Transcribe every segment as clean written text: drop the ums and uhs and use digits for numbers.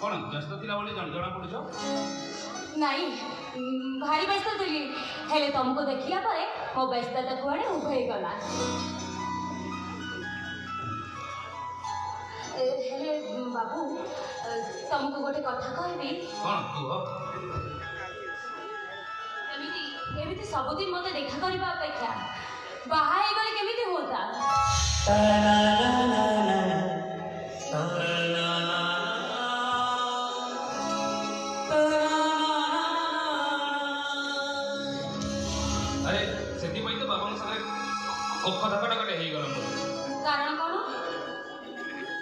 कौन व्यस्त थिला बोली जना पड़ुछ नहीं भारी व्यस्त थी हेले तुमको देखिया परे मो व्यस्तता कुआड़े उभई गला हेले बाबू तुमको गोटे कथा कहबी कौन कुह एमिति सबुदिन मते देखा करबा अपेक्षा बाहा हे गले केमिति होता अरे सेति पई तो बाबा संगे कथा कटाकटे हे गला कारण कौन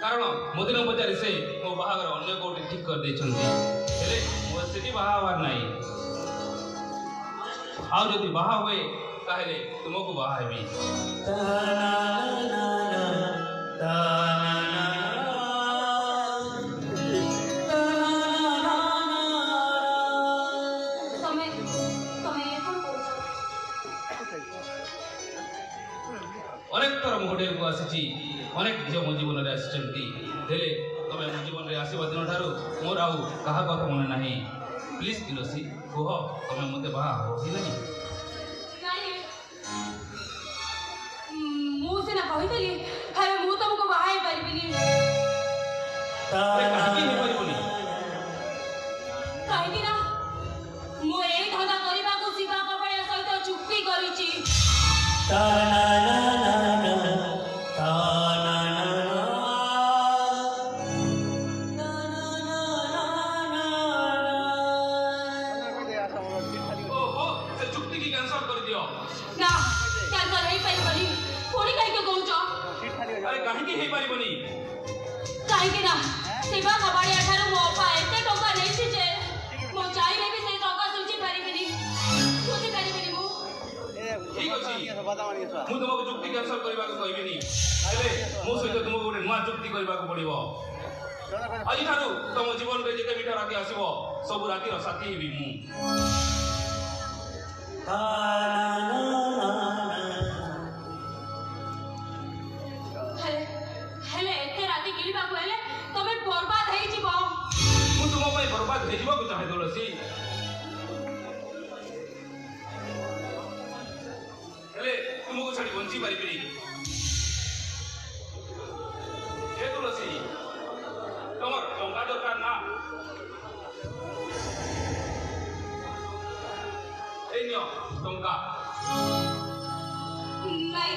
कारण मोदिन पचारि से मो बाहागर अन्य कोटी ठीक कर देछंती हेले मो सेति बाहा हवार नाही आउ जदि बाहा हुए ताहेले तुमको बाहा हेबी अनेक थर मोहडेर को आसी अनेक झील मो जीवन में आसी तमें मो जीवन में आसवा दिन ठारू मोर आउ कहा कथा मन ना प्लीज तुलसी कह तमें मत बाहा हो कि नहीं मुझे कहीदेली हेले मु तुमको बाहा पारिनी कहीं ना मु ए धंदा करने को शिवा कपड़ा सहित चुक्ति करिछि कहीं ना शिवा कबाड़िया ठार मो बापा एत टंका नहीं जे मो चाहिए भी से टंका सुझी पारिबिनी ठीक अछि मु तुमको चुक्ति कैंसल करबा को कहबिनी हेले मो सहित तुमको गोटे नुआ चुक्ति करबा को पड़िबो आज ठारू तुम जीवन रे जेते मिठा राति आसीबो सब राति रो साथी हेबी मु बर्बाद हो जीवा को चाहे तुलसी हेले तुमको छाड़ी बंची पारिबिनी ए तुलसी तमर टंका दरकार ना ए नियो टंका नहीं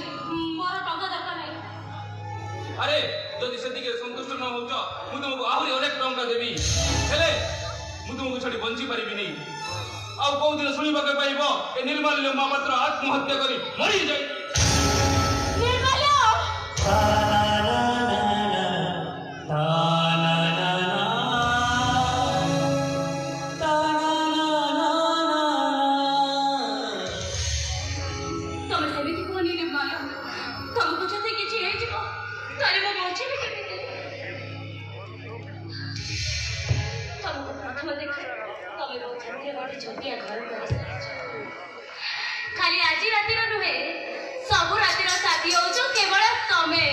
मोर टंका दरकार नहीं अरे जदि सेतिके संतुष्ट न होउछ मु तुमको आहुरी अनेक टंका देबी हेले मु तुमको छाड़ी बंची पारिबिनी आउ को दिन सुनिबा के पाइबो ए निर्मल्य मा मात्र आत्महत्या करी मरि जाई निर्मल्य तुम सेमिति को नहीं निर्मल्य तुमको जते किछि हे जिवो तारे मो बंची भी केमिति तुमको प्रथम देखे तमे बोझे गोटे छोटिया घर कर खाली आज रातिर नुहे सब रातिर साथी हो केवल तमे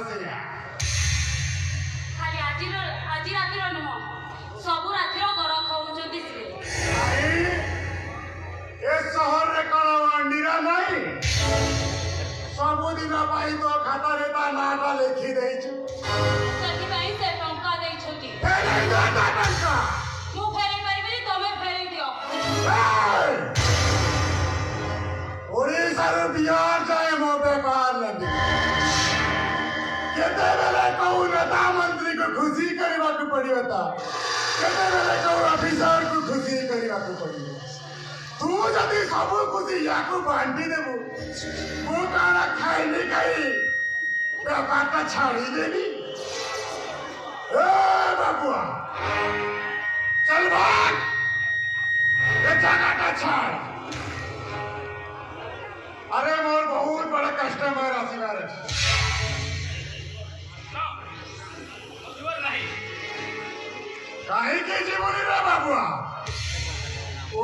ସେଇଆ ଖାଲି ଆଜି ରାତିର ନୁହଁ ସବୁ ରାତିର ଗରମ ଖାଉଛନ୍ତି ସିଏ ଭାଇ ଏ ସହରରେ କଣ ମଣ୍ଡିରା ନାହିଁ ସବୁଦିନ ପାଇଁ ତ ଖାତାରେ ତା ନାଁଟା ଲେଖି ଦେଇଛୁ ସେଥିପାଇଁ ସେ ଟଙ୍କା ଦେଇଛନ୍ତି ଫେରେଇ ଦିଅ ତା ଟଙ୍କା ମୁଁ ଫେରେଇ ପାରିବିନି ତମେ ଫେରେଇ ଦିଅ ଏ! ଓଡ଼ିଶାରୁ ବିହାର ଯାଏ ମୋ ବେପାର ଲାଗି କେତେବେଳେ କୋଉ ନେତା ମନ୍ତ୍ରୀକୁ ଖୁସି କରିବାକୁ ପଡିବ ତ କେତେବେଳେ କୋଉ ଅଫିସରକୁ ଖୁସି କରିବାକୁ ପଡିବ ତୁ ଯଦି ସବୁ ଖୁସି ୟାକୁ ବାଣ୍ଟି ଦେବୁ ମୁଁ କଣ ଖାଇନି ଖାଇ ବେପାରଟା ଛାଡ଼ିଦେବି ଏ ବାବୁଆ ଚଲ ଭାଗ ଏ ଜାଗାଟା ଛାड़ अरे मोर बहुत बड़ा कस्टमर आसिबार ନା ଯିବାର ନାହିଁ काहे के जीवनी रे बाबुआ ओ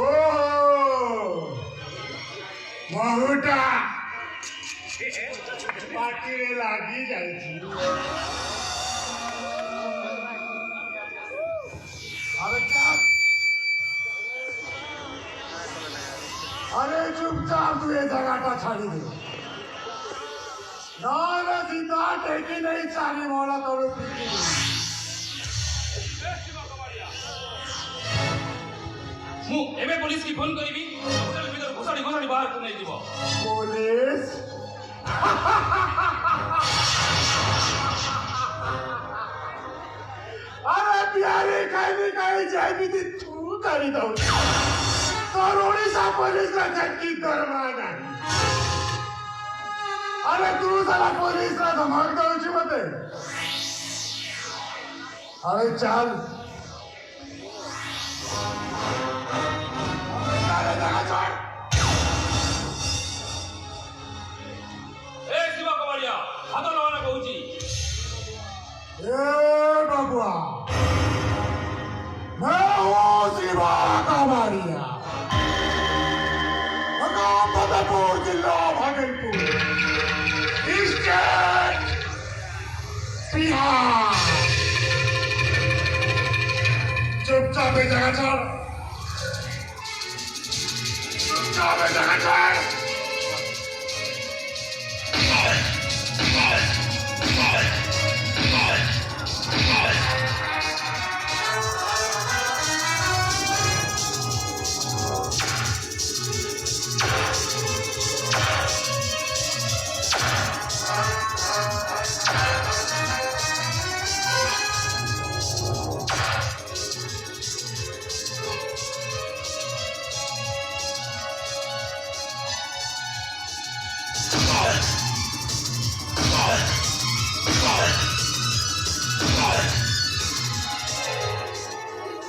बहुटा पार्टी रे लागी जाई थी अरे क्या अरे चुपचाप तू ये जगह छाड़ी दे नाले सीधा टेकी नहीं चाली मोला तोड़ू पीकी ମୁଁ ଏବେ ପୋଲିସ କି ଫୋନ କରିବି ହୋଟେଲ ଭିତରେ ଘୋଷାଡ଼ି ଘୋଷାଡ଼ି ବାହାରକୁ ନେଇଯିବ पुलिस अरे प्यारे कहीं कहीं जाए भी थी तू करी दो तो ओडिशा पुलिस का झटकी दरमाना अरे तू साला पुलिस का धमक दो मते अरे चल अरे जगह छोड़ ଏ ଶିବ କବାଡ଼ିଆ ହାତ ଲଗାନା କହୁଛି ए बबुआ मैं हूँ शिवा कमारिया गांव फतेहपुर जिला भागलपुर स्टेट बिहार चुपचाप ये जगह छोड़ चुपचाप ये जगह छोड़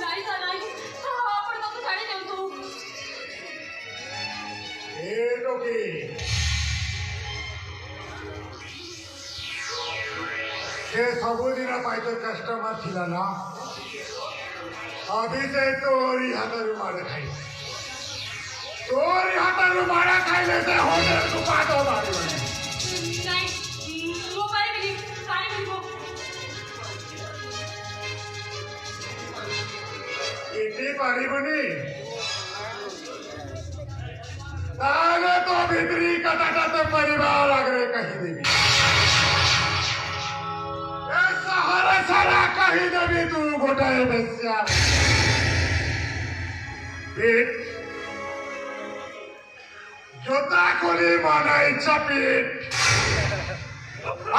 ନାଇଁ ସାର୍ ନାଇଁ ଆପଣ ତାକୁ ଛାଡ଼ି ଦିଅନ୍ତୁ ए टोकी से सबुदिन पाई तो कस्टमर थिला ना अभी से तोरी हाथरू मार खाई तोरी हाथरू मार खाइले से होटल को पाटो मारी बने ନାଇଁ ମୁଁ ପାରିବିନି ମୁଁ इटी पारिबनी ताले तो भीतरी कटाटा तो परिवार आगरे कही देवी ए सहारा सारा कही देवी तू गोटाए बेस्या पीठ जोता खोली माना इच्छा पीठ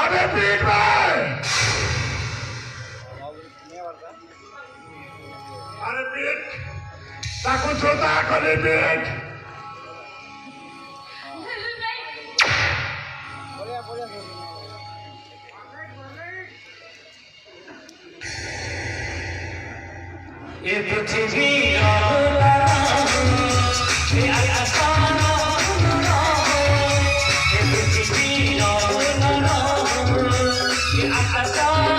अबे पीठ भाई अरे पीठ ताको जोता खोली पीठ ये पृथ्वी और ये आसमान ये पृथ्वी और ये आसमान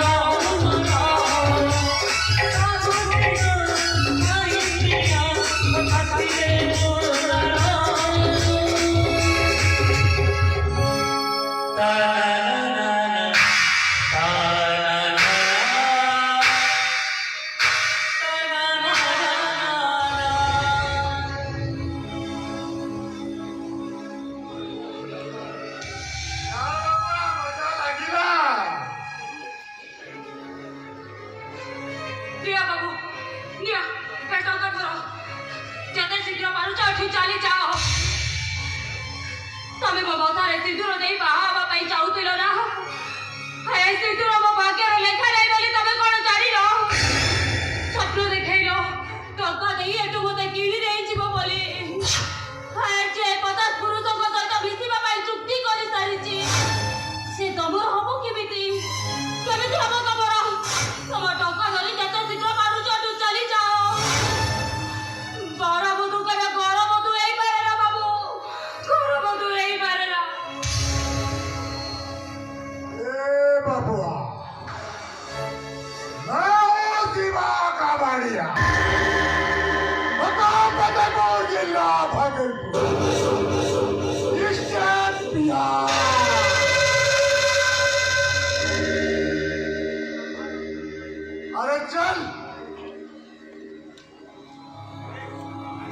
अरे चल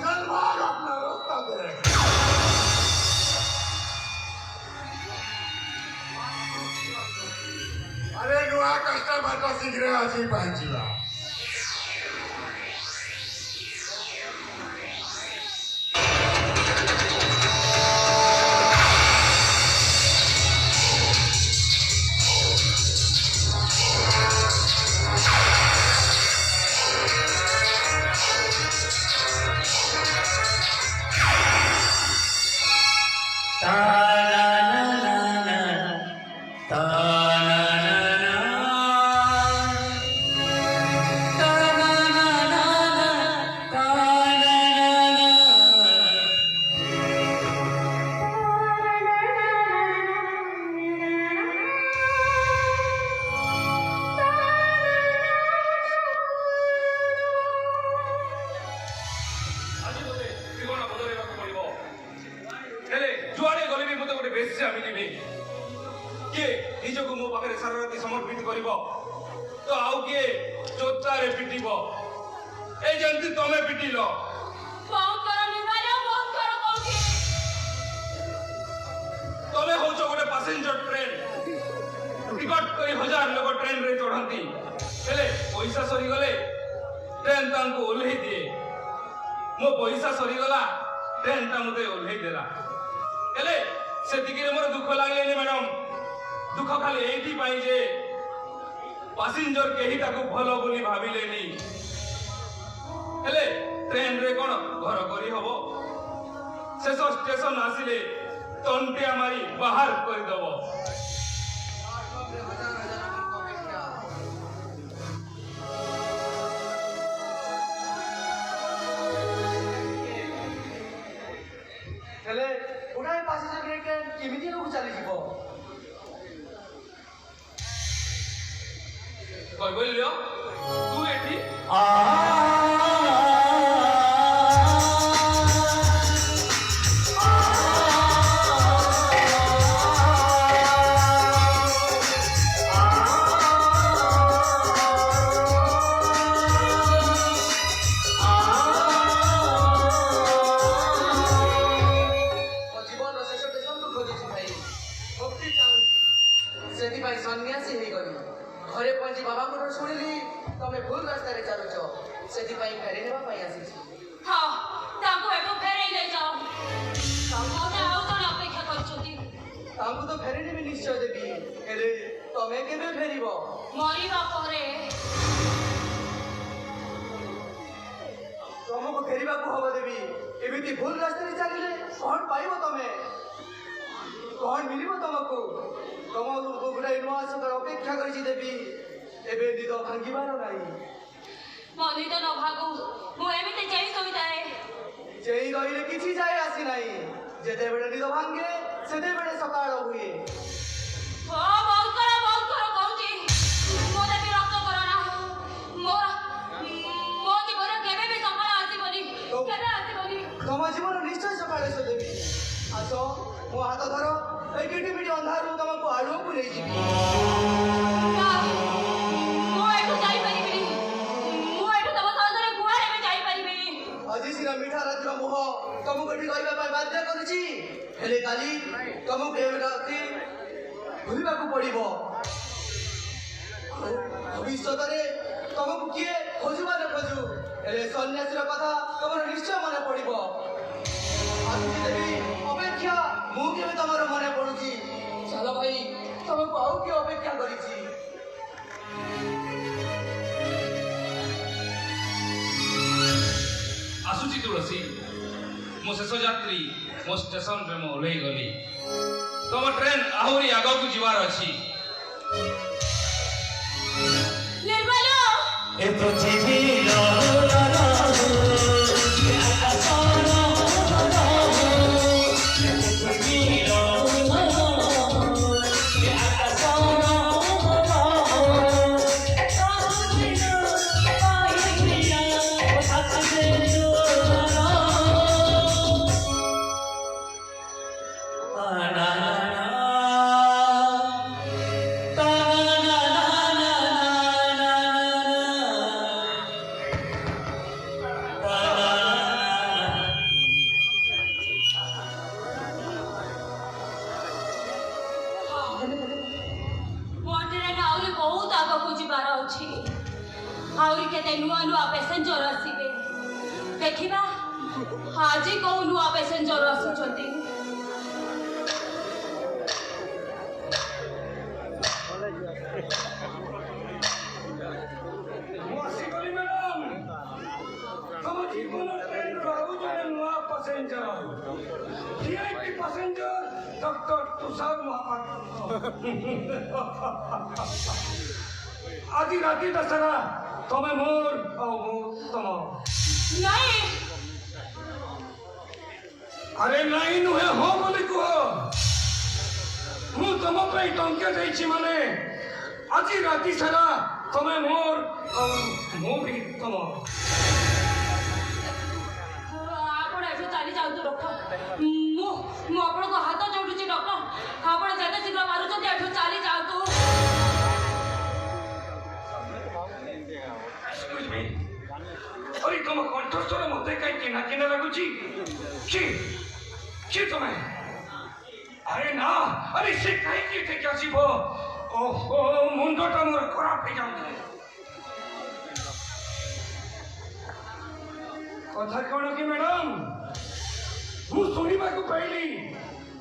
चल भाग अपना रास्ता देख अरे नुआ कष्ट बाटा शीघ्र आसी पहुंचला ଆଜି ମୋତେ ଜୀବନ ବଦଳାଇବାକୁ ପଡ଼ିବ। ହେଲେ ଯୁଆଡ଼େ ଗଲେ ବି ମୋତେ ଗୋଟେ ବେଶ୍ୟା ମିଳିବେ। କିଏ ନିଜକୁ ମୋ ପାଖରେ ସାରା ରାତି ସମର୍ପିତ କରିବ ତ ଆଉ କିଏ ଚୋଚାରେ ପିଟିବ। ଏଇ ଯେମିତି ତମେ ପିଟିଲ। ବନ୍ଦ କର ନିର୍ମାଲ୍ୟ, ବନ୍ଦ କର କହୁଛି। ତମେ ହଉଛ ଗୋଟେ ପାସେଞ୍ଜର ଟ୍ରେନ। ଟିକଟ କରି 1000 ଲୋକ ଟ୍ରେନରେ ଚଢ଼ନ୍ତି। ହେଲେ ପଇସା ସରିଗଲେ ଟ୍ରେନ ତାଙ୍କୁ ଓହ୍ଲେଇ ଦିଏ। ମୋ ପଇସା ସରିଗଲା ଟ୍ରେନଟା ମୋତେ ଓହ୍ଲେଇ ଦେଲା। ହେଲେ ସେତିକିରେ ମୋର ଦୁଃଖ ଲାଗିଲେନି ମ୍ୟାଡମ୍। ଦୁଃଖ ଖାଲି ଏଇଥିପାଇଁ ଯେ ପାସେଞ୍ଜର କେହି ତାକୁ ଭଲ ବୋଲି ଭାବିଲେନି। ହେଲେ ଟ୍ରେନରେ କ'ଣ ଘର କରି ହବ? ଶେଷ ଷ୍ଟେସନ ଆସିଲେ ତଣ୍ଟିଆ ମାରି ବାହାର କରିଦବ। ହେଲେ ଗୁଡ଼ାଏ ପାସେଞ୍ଜର ଟ୍ରେନ୍ କେମିତି ଆଗକୁ ଚାଲିଯିବ? କହିବଲ୍ୟ ତୁ ଏଠି ମୋ ଜୀବନର ଶେଷ ଷ୍ଟେସନକୁ ଖୋଜୁଛି ଭାଇ। ମୁକ୍ତି ଚାହୁଁଛି, ସେଥିପାଇଁ ସନ୍ନ୍ୟାସୀ ହେଇଗଲି। ଘରେ ପହଞ୍ଚି ବାବାଙ୍କଠୁ ଶୁଣିଲି ତମେ ଭୁଲ ରାସ୍ତାରେ ଚାଲୁଛ, ସେଥିପାଇଁ ଫେରି ନେବା ପାଇଁ ଆସିଛି। ହଁ, ତାଙ୍କୁ ଏଠୁ ଫେରେଇ ନେଇଯାଅ। ମୋତେ ଆଉ ଜଣେ ଅପେକ୍ଷା କରିଛନ୍ତି। ତାଙ୍କୁ ତ ଫେରି ନେବି ନିଶ୍ଚୟ ଦେବି, ହେଲେ ତମେ କେବେ ଫେରିବ? ମରିବା ପରେ। ତମକୁ ଫେରିବାକୁ ହବ ଦେବି। ଏମିତି ଭୁଲ ରାସ୍ତାରେ ଚାଲିଲେ କ'ଣ ପାଇବ ତମେ? କ'ଣ ମିଳିବ ତମକୁ? ତମକୁ ଗୁଡ଼ାଏ ନୂଆ ସକାଳ ଅପେକ୍ଷା କରିଛି ଦେବି। ଏବେ ନିଦ ଭାଙ୍ଗିବାର ନାହିଁ। ମୋ ନିଦ ନ ଭାଗୁ, ମୁଁ ଏମିତି ଚେଇଁ ଶୋଇଥାଏ। ଚେଇଁ ରହିଲେ କିଛି ଯାଏ ଆସି ନାହିଁ। ଯେତେବେଳେ ନିଦ ଭାଙ୍ଗେ ସେତେବେଳେ ସକାଳ ହୁଏ। ହଁ, ବନ୍ଦ କର କହୁଛି। ମୋତେ ବିରକ୍ତ କର ନା। ମୋ ଜୀବନରେ କେବେ ବି ସକାଳ ଆସିବନି, କେବେ ଆସିବନି। ତମ ଜୀବନ ନିଶ୍ଚୟ ସକାଳ ଆସ ଦେବି। ଆସ, ମୋ ହାତ ଧର। ଏଇ କିଟିମିଟି ଅନ୍ଧାରରୁ ତମକୁ ଆଲୁଅକୁ ନେଇଯିବି। ନା, ମୁଁ ଏଠୁ ଯାଇପାରିବିନି। ମୁଁ ଏଠୁ ତମ ସହଜରେ କୁଆଡ଼େ ବି ଯାଇପାରିବିନି। ଆଜି ସିନା ମିଠା ରାତିର ମୁହ ତମକୁ ଏଠି ରହିବା ପାଇଁ ବାଧ୍ୟ କରୁଛି, ହେଲେ କାଲି ତମକୁ ଏ ରାତି ଭୁଲିବାକୁ ପଡ଼ିବ। ଭବିଷ୍ୟତରେ ତମକୁ କିଏ ଖୋଜୁ ବା ନ ଖୋଜୁ, ହେଲେ ସନ୍ନ୍ୟାସୀର କଥା ତମର ନିଶ୍ଚୟ ମନେ ପଡ଼ିବ। ଆସୁଛି ଦେବି, ଅପେକ୍ଷା ମୁଁ କେବେ ତମର ମନେ ପଡୁଛି। ଚାଲ ଭାଇ, ତମକୁ ଆଉ କିଏ ଅପେକ୍ଷା କରିଛି? ଆସୁଛି ତୁଳସୀ। ମୋ ଶେଷ ଯାତ୍ରୀ ମୋ ଷ୍ଟେସନରେ ମୁଁ ଓହ୍ଲେଇ ଗଲି। ତମ ଟ୍ରେନ ଆହୁରି ଆଗକୁ ଯିବାର ଅଛି। ନିର୍ମଳ, ଏ ପୃଥିବୀର केते नुआ नुआ पैसेंजर आसीबे देखिबा आजी को नुआ पैसेंजर आसुचंती ଆସିଗଲି ମ୍ୟାଡାମ ତମ ଜୀବନରେ ଆଉ ଜଣେ ନୂଆ ପାସେଞ୍ଜର ଭିଆଇପି ପାସେଞ୍ଜର ଡକ୍ଟର ତୁଷାର ମହାପାତ୍ର ଆଜି ରାତିଟା ସାରା ତମେ ମୋର ଆଉ ମୁଁ ତମ नहीं ଆରେ ନାଇଁ ନୁହେଁ ହଁ ବୋଲି କୁହ ମୁଁ ତମ ପାଇଁ ଟଙ୍କା ଦେଇଛି ମାନେ ଆଜି ରାତି ସାରା ତମେ ମୋର ଆଉ ମୁଁ ବି ତମ आपण एठो चाली जाऊ तो डॉक्टर मु मु आपण को हाथ जोडुची डॉक्टर आपण जेते शीघ्र मारुचंती एठो चाली जाऊ तो Excuse me. अरे तुम कंठस्वर मत कहीं किना किना लगुची कि तुम्हें अरे ना अरे से कहीं की थे क्या सीबो ओहो मुंडटा मोर खराब हो जाउछे कथा कोन कि मैडम मु सुनिबा को पाइली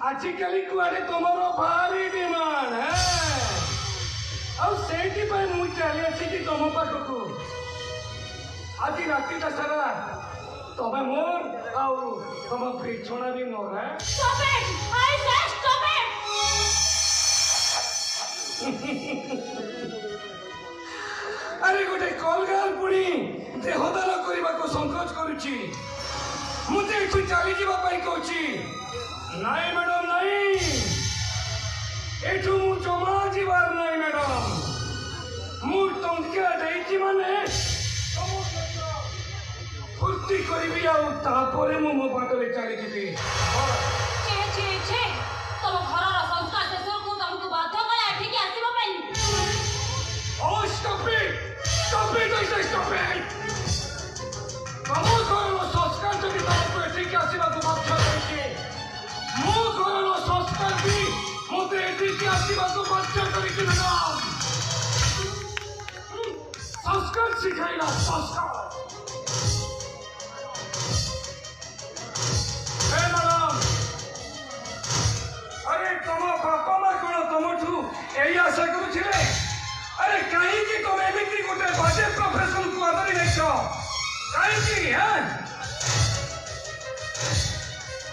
आजिकली कुआडे तमरो भारी डिमांड है ଆଉ ସେଇଥିପାଇଁ ମୁଁ ଚାଲି ଆସିଛି ତମ ପାଖକୁ ଆଜି ରାତିଟା ସାରା ତମେ ମୋର ଆଉ ତମ ବିଛଣା ବି ମୋର स्टॉप इट आई से स्टॉप इट ଆରେ ଗୋଟେ କଲଗାର ପୁଣି ଦେହଦାନ କରିବାକୁ ସଂକୋଚ କରୁଛି ମୁଁ ଯେ ଏଠୁ ଚାଲିଯିବା ପାଇଁ କହୁଛି ନାଇଁ ମ୍ୟାଡାମ ନାଇଁ ଏଠୁ ମୁଁ ଜମା ଯିବାର ନାହିଁ ମ୍ୟାଡାମ ମୁଁ ଟଙ୍କା ଦେଇଛି ମାନେ ଫୁର୍ତ୍ତି କରିବି ଆଉ ତାପରେ ମୁଁ ମୋ ବାଟରେ ଚାଲିଯିବି छे छे छे तम घरर संस्कार शेषर को तुमको बाध्य कला एठिक आसीबा पई Oh, stop it! Stop it! I say stop it! ତମ ଘରର ସଂସ୍କାର ଯଦି ତମକୁ ଏଠିକି ଆସିବାକୁ ବାଧ୍ୟ କରିଛି ମୋ ଘରର ସଂସ୍କାର ବି ମୋତେ ଏଠିକି ଆସିବାକୁ ବାଧ୍ୟ କରିଛି ମ୍ୟାଡାମ ସଂସ୍କାର ଶିଖାଇଲା ସଂସ୍କାର ହେ ମ୍ୟାଡାମ अरे तुम बापा माँ कौन तुमठू यही आशा करुले अरे कहीं तुम एमती गोटे बाजे प्रोफेशन को आदरी नहीं कहीं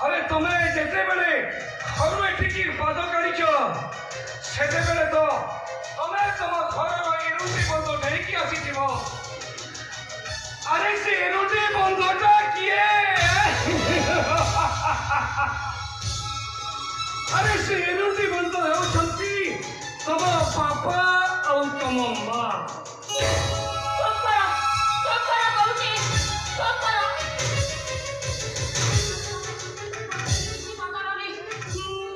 अरे तुम्हें जिते बेले घर एठिकी पाद काढ़ से तो तुम्हें तुम घर एरुटी बंध नहीं आसी अरे से एरुटी बंधटा किए अरे से एरुटी बंध होती तम बापा और तम माँ चुप करो कहूची चुप करो मातारानी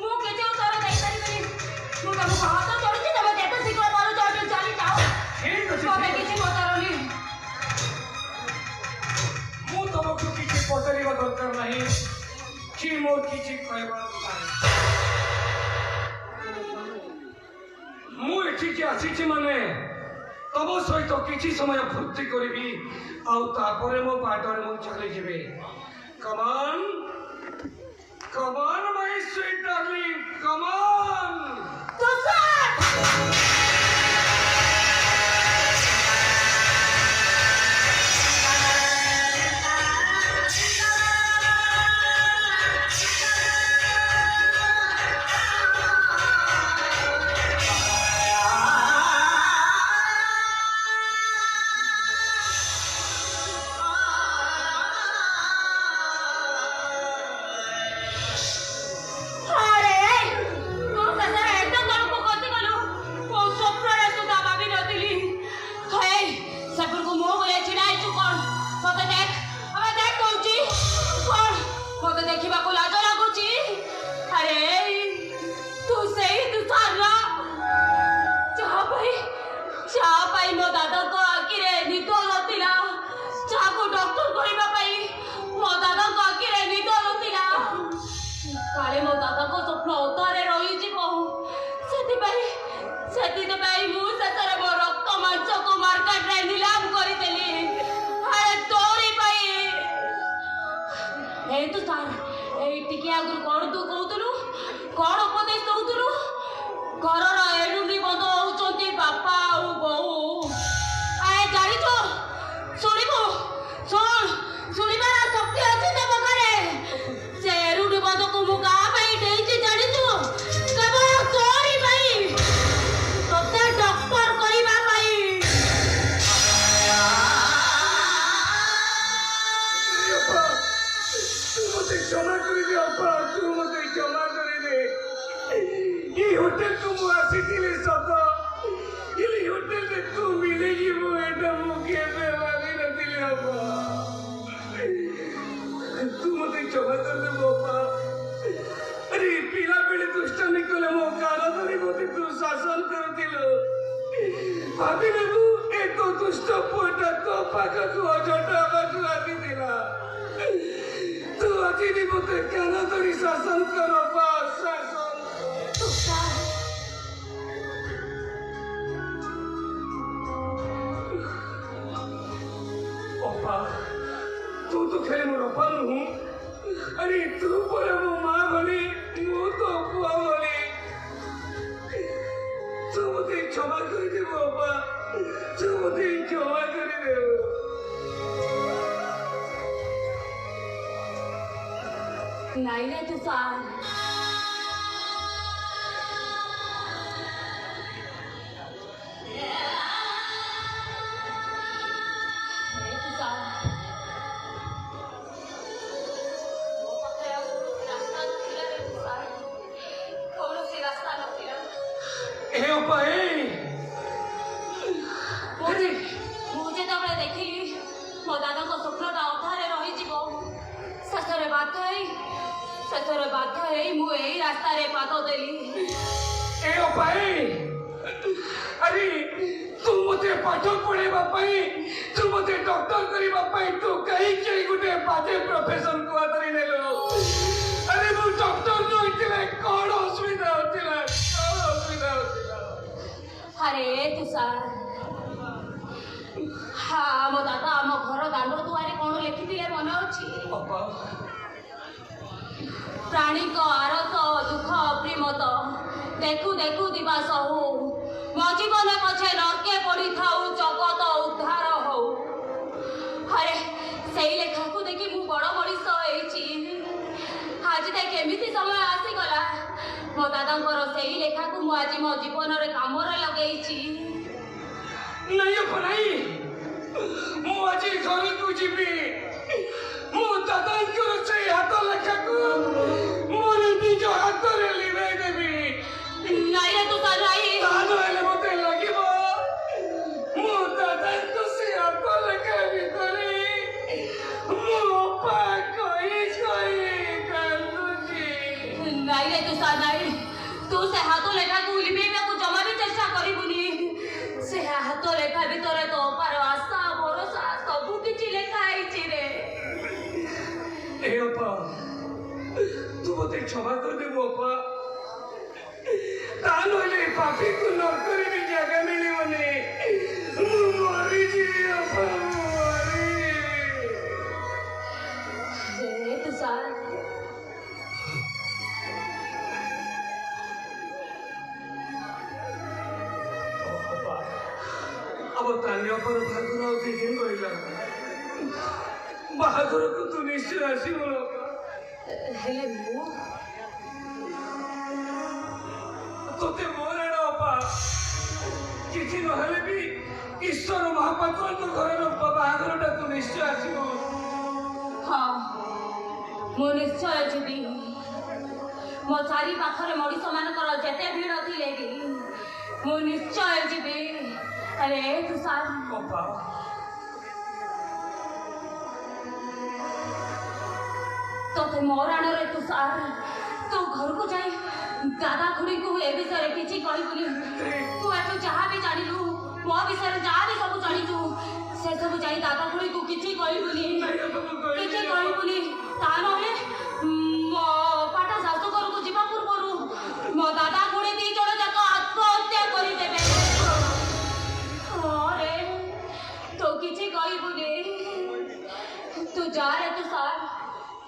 मु केते उत्तर देई परिबेनी मु तुमको हाथ जोडुची तमे जेते शीघ्र मारू जोडे चली जाओ ठीक तमे अच्छे किछि मातारानी मु तुमको किसी पचारिबा दरकार नहीं कि मोर किसी कहबा नहीं मु एठिके आसीछि माने तब सहित किछि समय फुर्ती करिबी आउ तापरे मो बाटरे मु चली जिबे कमान माय स्वीट डार्लिंग कमान तुषार ତୁ ସାର୍ ଏଇ ଟିକେ ଆଗରୁ କଣ ତୁ କହୁଥିଲୁ କଣ ଉପଦେଶ ଦଉଥିଲୁ ଘରର ଏରୁଣ୍ଡି ବନ୍ଧ ହଉଛନ୍ତି ବାପା ଆଉ ବୋଉ ଆଏ ଜାଣିଛୁ ଶୁଣିବୁ ଶୁଣିବାର ଶକ୍ତି ଅଛି ତୋ ପାଖରେ ସେ ଏରୁଣ୍ଡି ବନ୍ଧକୁ ମୁଁ ଗାଁ ପାଇଁ ଦେଇଛି ଜାଣିଛୁ କେବଳ ତୋରି ପାଇଁ ତୋତେ ଡକ୍ଟର କରିବା ପାଇଁ मते क्षमा कर दे अप्पा तू मते क्षमा कर दे ये होटल को मु आसीथिले सत ये होटल रे तू मिलेगी वो एटा मुके पे वाली नथिले अप्पा तू मते क्षमा कर दे अप्पा अरे पिला बेले दुष्टामी कले मो काला धरी मते तू शासन करथिलो भाबिले तू ए तो दुष्ट पोटा तो पाका को अजटा बाटू आदि दिला तू अजीबी मते काला धरी शासन करो बा शासन ओपा तू तो खेले मोर ओपा नु अरे तू पर मो मां भली मु तो बुआ भली तू मते क्षमा कर दे ओपा तू मते क्षमा कर दे नहीं रे तू सार ए ओपा ए अरे मुझे तो देखिली मो दादा को स्वप्नटा अधारे रही शेषरे बाध्य मु एई रास्ता रे पाद देली ए ओपा ए अरे तू मते पाठ पढ़ेबा पई तू मते डॉक्टर करिबा पई तू कहीं के गुटे बाजे प्रोफेशन को आदरी नेलो अरे मु डॉक्टर न होइतिले कोन असुविधा होतिला अरे तुषार हाँ मो दादा आम घर दांड दुआरे कौन लिखिले मन अच्छी प्राणी को आरत दुख अप्रिमत देखु देखु दिवस हो मो जीवन पछे नरके पड़ी थाऊ जगत उद्धार हो अरे से लेखा को देखी मु बड़ मनीष आज देख केमिति समय आसीगला मो दादा से लेखा को आज मो जीवन रे काम लगे नहीं अपनाई मु आज घर को जीवी मु दादा से हाथ लेखा को मोर निज हाथ रे लिवे देबी नहीं रे तू नहीं तानो हेले मते लागिबो मु दादा से हाथ लेखा भितरे मु पा कोई कांदुची नहीं रे तू नहीं तू से हाथ लेखा को लिबेबा को जमा भी चेष्टा करिबुनी से हाथ लेखा भितरे तो पर आशा भरोसा सब किछि लेखा आइछि रे ए अपा तू मते क्षमा कर दे अपा तानो ले पापी को नरकरी भी जगह मिलिबनी मु मरि जी अपा मरि रे तू सार अब तान्य पर भागुर और दिन कइला बाहादुर को तू निश्चय आसीबो हेले मु तोते मोरे न अपा किछि न हेले भी ईश्वर महापात्र तो घर न बाहादुरटा तू निश्चय आसीबो हाँ मु निश्चय जीवी मो चारि पाखरे मनीष मानकर जेते भीड़ थिले कि मु निश्चय जीवी अरे तू सार अपा तोते मोराण रे तू सार तू घर को जाए दादा खुड़ी को ए विषय किछि कहबुनी तू एतु जहाँ भी जानिलु मो विषय जहाँ भी सब जानिलु से सब जाई दादा खुड़ी को किछि कहबुनी किछि कहबुनी ता नहे मो पाटा सासु घर को जीवा पूर्वरु मो दादा खुड़ी दी जण जाक आत्महत्या करि देबे अरे तो किछि कहबुनी तू जा रे तू सार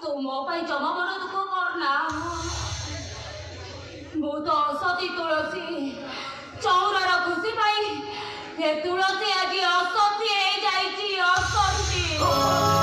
तू मो ପାଇଁ ଜମା ମନ ଦୁଃଖ କରନା। ମୁଁ ତ ଅସତୀ ତୁଳସୀ, ଚଉରାର ଖୁସି ପାଇଁ ଏ ତୁଳସୀ ଆଜି ଅସତୀ ହେଇଯାଇଛି, ଅସତୀ।